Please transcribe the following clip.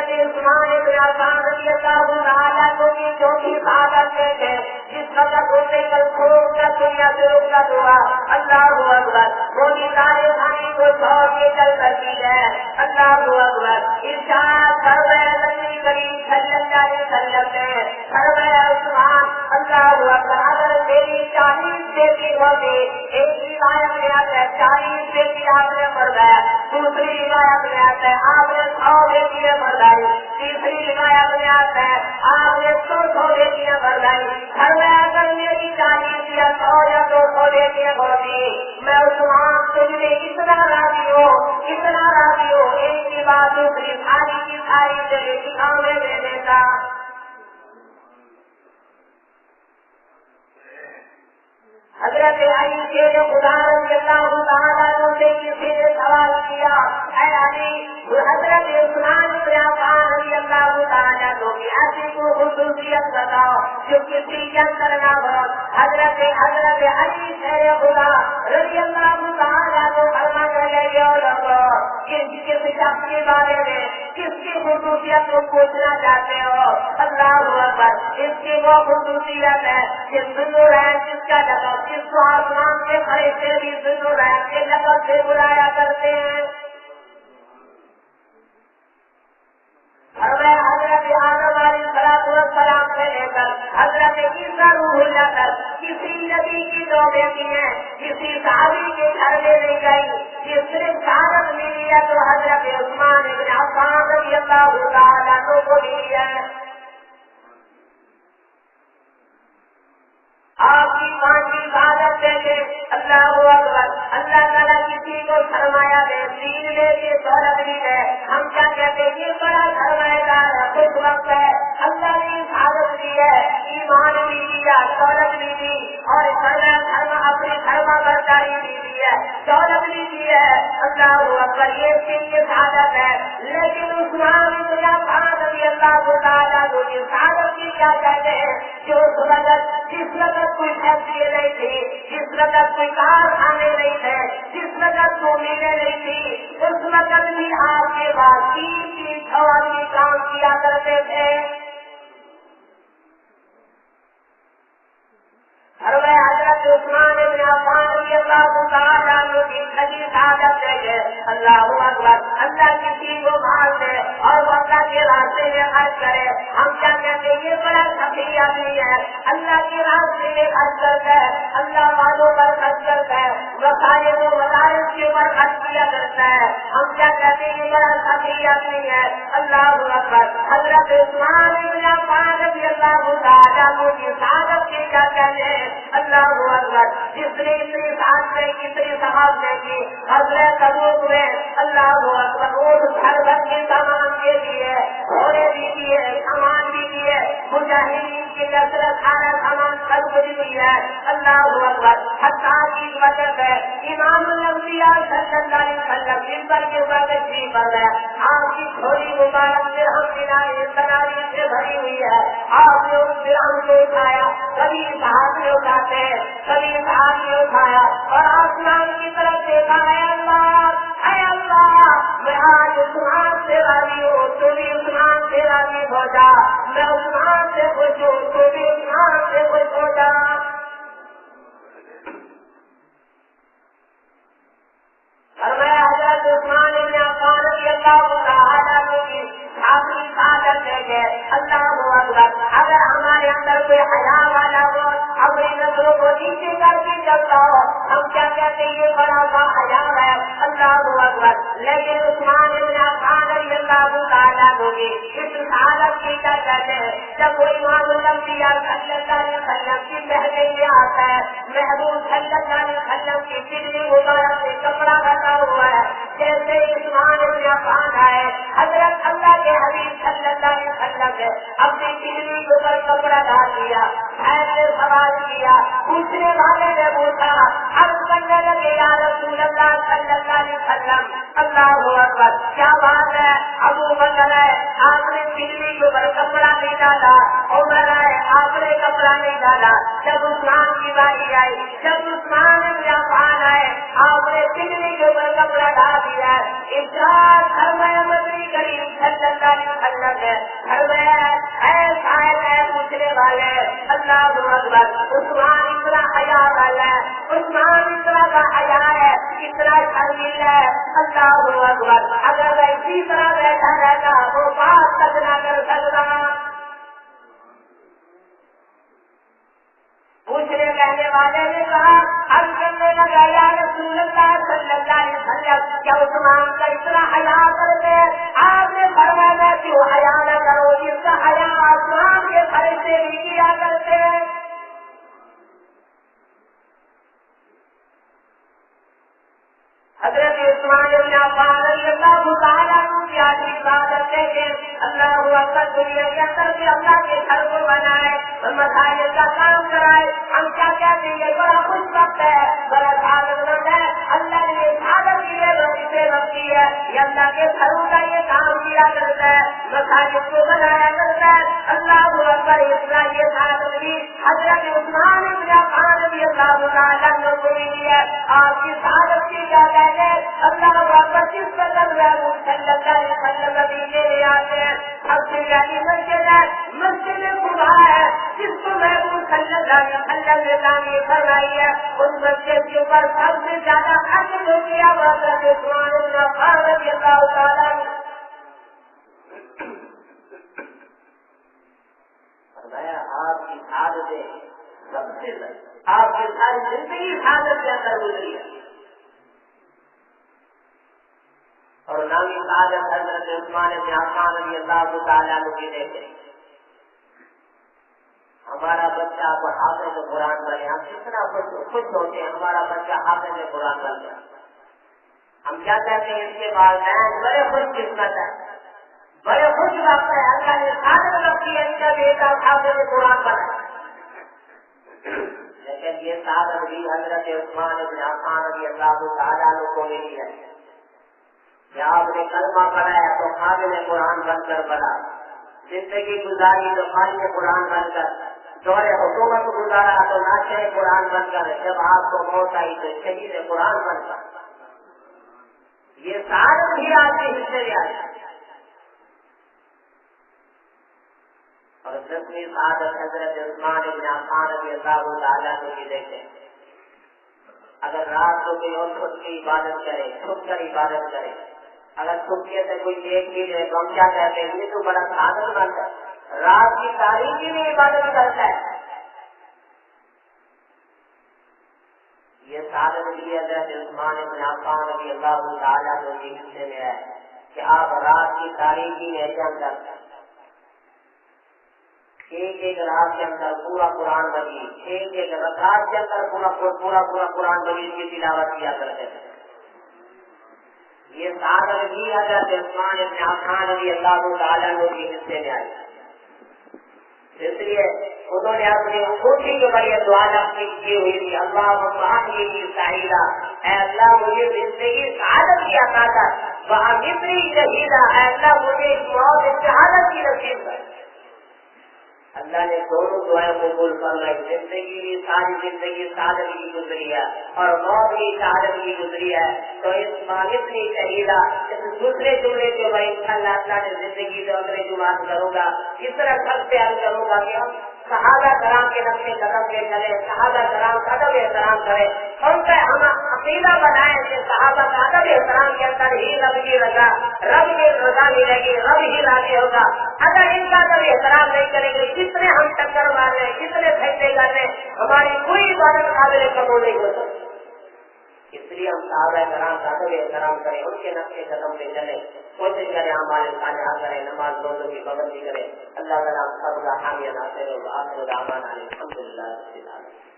حضرت عثمان بن عفان رضی اللہ تعالیٰ عنہ کی چوتھی سعادت میں تھے جس وقت اسے کل کھوٹ کر دنیا سے رخصت ہوا. اللہ اکبر. وہ نثار ثانی کو چھوڑ کے چل کرتی ہے. اللہ اکبر. ارشاد فرمایا نبی کریم صلی اللہ علیہ وسلم نے فرمایا عثمان اللہ اکبر اگر میری 40 بیٹی ہوتی. ایک روایت میں آتا ہے 40 بیٹی آپ نے فرمایا. دوسری روایت میں آتا ہے آپ نے 100 بیٹیاں فرمائی. تیسری روایت میں آتا ہے آپ نے 200 بیٹیاں فرمائی. فرمایا اگر میری 40 یا 100 یا 200 بیٹیاں ہوتی میں عثمان تجھ میں اتنا راضی ہو ایک کی بات دوسری ساری کی ساری جگہ سامنے دے دیتا. حضرت علی شیر خدا رضی اللہ تعالیٰ عنہ سے کسی نے سوال کیا اے علی حضرت عثمان بن عفان رضی اللہ تعالیٰ عنہ کی ایسی کو خصوصیت بتاؤ جو کسی کے اندر نہ ہو. حضرت علی شیر خدا رضی اللہ تعالیٰ عنہ فرمانے لگے اور کس شخص کے بارے میں کس کی خصوصیت کو پوچھنا چاہتے ہو. اللہ اکبر. اس کی وہ خصوصیت ہے کہ ضرور ہے جس کا لقب جس کو آسمان کے فرشتے بھی ضرور ہے کے لقب سے بلایا کرتے ہیں. فرمایا حضرت آدم علیہ السلام سے لے کر حضرت عیسیٰ روح اللہ تک کسی نبی کی 2 بیٹی ہیں کسی صحابی کے گھر میں نہیں گئی. یہ صرف شہادت ملی ہے تو حضرت عثمان بن عفان رضی اللہ تعالیٰ عنہ کو ملی ہے. آپ کی 5 عبادت دیکھے. اللہ اکبر. اللہ تعالیٰ کسی کو سرمایہ دے دین لے کے دولت بھی دے ہم کیا کہتے ہیں یہ بڑا سرمایہ دار ہے خود وقت ہے. اللہ نے عبادت دی ہے ایمان بھی دیا دولت بھی دی اور اپنی سرما برداری بھی دی ہے دولت بھی دی ہے. اللہ اکبر. یہ سعادت ہے. لیکن عثمان بن عفان رضی اللہ تعالیٰ عنہ کی سعادت کی کیا کہتے ہیں جو جس وقت کوئی فیکٹری نہیں تھی جس وقت کوئی کارخانے نہیں تھے جس وقت کوئی میلے نہیں تھی اس وقت بھی آپ کے بعد 3 آدمی کام کیا کرتے تھے. حضرت عثمان بن عفان رضی اللہ تعالیٰ عنہ کی کھلی سعادت ہے. اللہ اکبر. اللہ کسی کو مال دے اور وہ اللہ کے راستے میں خرچ کرے ہم کیا کہتے ہیں یہ بڑا سخی آدمی ہے. اللہ کے راستے میں خرچ کرتا ہے اللہ والوں پر خرچ کرتا ہے وسائل و مدارس کے اوپر خرچ کیا کرتا ہے ہم کیا کہتے ہیں یہ بڑا سخی آدمی ہے. اللہ اکبر. حضرت عثمان بن عفان رضی اللہ تعالیٰ عنہ کی سعادت کی کیا کہتے ہیں. اللہ اکبر. جس نے اتنی سعادتیں اتنی صحابتیں کی حضرت تبوک میں اللہ اکبر وہ گھر بھر کے سامان کے لیے گھوڑے بھی دیے سامان بھی دیے مجاہدین کی کثرت سارا سامان سب کچھ بھی ہے. اللہ اکبر. حتیٰ کی وجہ سے امام الانبیاء صلی اللہ علیہ وسلم جن پر کے اوپر تشریف پر ہے آپ کی تھوڑی مبارک سے ہم تناری سے بھری ہوئی ہے. آپ نے اس درہم کو اٹھایا کبھی ہاتھ میں اٹھاتے ہیں کبھی ہاتھ میں اٹھایا اور آسمان کی طرف دیکھا ہے اللہ میں آج عثمان سے راضی ہوں تو بھی عثمان سے راضی ہو جا. میں عثمان سے خوش ہوں تو بھی عثمان سے خوش ہو جا. فرمایا حضرت عثمان بن عفان رضی اللہ تعالیٰ عنہ کی اپنی سعادت لے کے اللہ اکبر. اگر ہمارے اندر کوئی حیا والا ہو اپنی نظروں کو نیچے کر کے چلتا ہو ہم کیا کہتے ہیں یہ بڑا با حیا ہے. اللہ اکبر. لیکن عثمان بن عفان رضی اللہ تعالیٰ عنہ کی اس سعادت کی کیا کہتے ہیں جب وہ امام الانبیاء صلی اللہ علیہ وسلم کی محفل میں آتا ہے محبوب صلی اللہ علیہ وسلم کی پگڑی مبارک سے کپڑا بنا ہوا ہے جیسے عثمان بن عفان آئے حضرت اللہ کے حبیب صلی اللہ علیہ وسلم نے اپنی پگڑی کے اوپر کپڑا ڈال دیا نے سوال کیا پوچھنے والے نے پوچھا عرض کرنے لگے یا رسول اللہ صلی اللہ علیہ وسلم اللہ اکبر کیا بات ہے. ابو بکر ہے آپ نے پگڑی کے اوپر کپڑا نہیں ڈالا عمر ہے آپ نے کپڑا نہیں ڈالا. جب عثمان کی باری آئی جب عثمان بن عفان آئے آپ نے پگڑی کے اوپر کپڑا ڈال دیا. ارشاد فرمایا مدنی کریم صلی اللہ علیہ وسلم نے فرمایا اے سائل اے پوچھنے والے اللہ اکبر عثمان اتنا حیا والا ہے عثمان اتنا کا حیا ہے اتنا شرمیل ہے اللہ اکبر اگر میں اسی طرح بیٹھا رہتا وہ بات تک نہ کر سکتا پوچھنے کہنے والے نے کہا ہم کرنے لگا یا رسول اللہ صلی اللہ علیہ وسلم کیا عثمان کا اتنا حیا کرتے ہیں آپ نے فرمایا کیوں حیا نہ کرو جس کا حیا آسمان کے فرشتے بھی کیا کرتے ہیں حضرت عثمان بن عفان رضی اللہ تعالیٰ عنہ کی آخری عبادت ہے کہ اللہ اکبر دنیا کے اندر بھی اللہ کے گھر کو بنائے مساجد کا کام کرائے ہم کیا کہتے ہیں بڑا خوش وقت ہے بڑا سعادت مند ہے اللہ نے سعادت کی ہے رکھی ہے یہ اللہ کے گھروں کا یہ کام کیا کرتا ہے مساجد کو بنایا کرتا ہے اللہ اکبر اسلام یہ سعادت بھی حضرت عثمان بن عفان رضی اللہ تعالیٰ عنہ کو ملی ہے آپ کی سعادت کی کیا کہتے ہیں اللہ اکبر جس پر صلی اللہ علیہ وسلم نبی لے آتے ہیں سب سے پہلی مسجد ہے مسجد خدا ہے جس کو محبوب صلی اللہ علیہ وسلم نے تعمیر فرمائی ہے اس مسجد کے اوپر سب سے زیادہ حق جو کیا حضرت عثمان بن عفان رضی اللہ تعالیٰ فرمایا آپ کی سعادتیں سب سے آپ کی ساری زندگی سعادت کے اندر گزری ہے اور نامی سعادت حضرت عثمان بن عفان رضی اللہ تعالیٰ عنہ کی دیکھیں ہمارا بچہ کو حافظ قرآن بنے ہم کتنا خوش ہوتے ہیں ہمارا بچہ حافظ قرآن بن گیا ہم کیا کہتے ہیں اس کے والدین بڑے خوش قسمت ہے بڑے خوش وقت ہے اللہ نے سعادت رکھی ہے ان کا بیٹا حافظ قرآن بنا لیکن یہ سعادت بھی حضرت عثمان بن عفان رضی اللہ تعالیٰ عنہ کو ملی ہے کہ آپ نے کلمہ پڑھایا تو حافظ قرآن بن کر پڑھا زندگی گزاری تو خالق قرآن بن کر دور حکومت گزارا تو ناشر قرآن بن کر جب آپ کو موت آئی تو شہید قرآن بن کر یہ سعادت بھی آپ کے حصے میں آئی اور 10ویں سعادت حضرت عثمان بن عفان رضی اللہ تعالیٰ عنہ کی دیکھیں اگر رات کو کوئی اور خود کی عبادت کرے چھپ کر عبادت کرے اگر چھپکے سے کوئی دیکھ بھی لے تو ہم کیا کہتے ہیں یہ تو بڑا سعادت مند ہے رات کی تاریخی میں عبادت کرتا ہے یہ سعادت بھی حضرت عثمان بن عفان رضی اللہ تعالیٰ عنہ کے حصے میں ہے کہ آپ رات کی تاریخی میں اندر ایک رات کے اندر پورا قرآن مجید ایک رکعت کے اندر پورا قرآن مجید کی تلاوت کیا کرتے ہیں یہ سعادت بھی حضرت عثمان بن عفان رضی اللہ تعالیٰ عنہ کے حصے میں آئی اس لیے انہوں نے اپنی انگوٹھی کے اوپر یہ دعا کی ہوئی تھی اللہم احیینی سعیدا اے اللہ مجھے زندگی سعادت کی عطا کر وامیتنی شہیدا اے اللہ مجھے موت شہادت کی نصیب کر اللہ نے دونوں دعائیں قبول فرمائی زندگی بھی ساری زندگی سعادت کی گزری ہے اور موت بھی سعادت کی گزری ہے تو اس وامیتنی شہیدا اس دوسرے جملے کے اوپر انشاءاللہ اللہ نے زندگی سے اگلے جمعات کروں گا اس طرح سب سے عرض کروں گا کہ ہم صحابہ کرام کے نقش قدم پہ چلے صحابہ کرام کا ادب احترام کرے ان کا ہم عقیدہ بنائیں کہ صحابہ کا ادب احترام کے اندر ہی رب کی رضا رب کی رضا ملے گی رب ہی راضی ہوگا اگر ان کا ادب احترام نہیں کریں گے کتنے ہم ٹکر مار رہے کتنے پھینکے کر رہے ہماری کوئی عبادت قابل قبول نہیں ہو سکتی اس لیے ہم صحابہ کرام کا ادب احترام کریں ان کے نقش قدم پہ چلیں کوشش کریں اعمال صالحہ کریں نماز روزوں کی پابندی کریں اللہ تعالیٰ سب کا حامی ناصر و آخر دعوانا الحمدللہ رب العالمین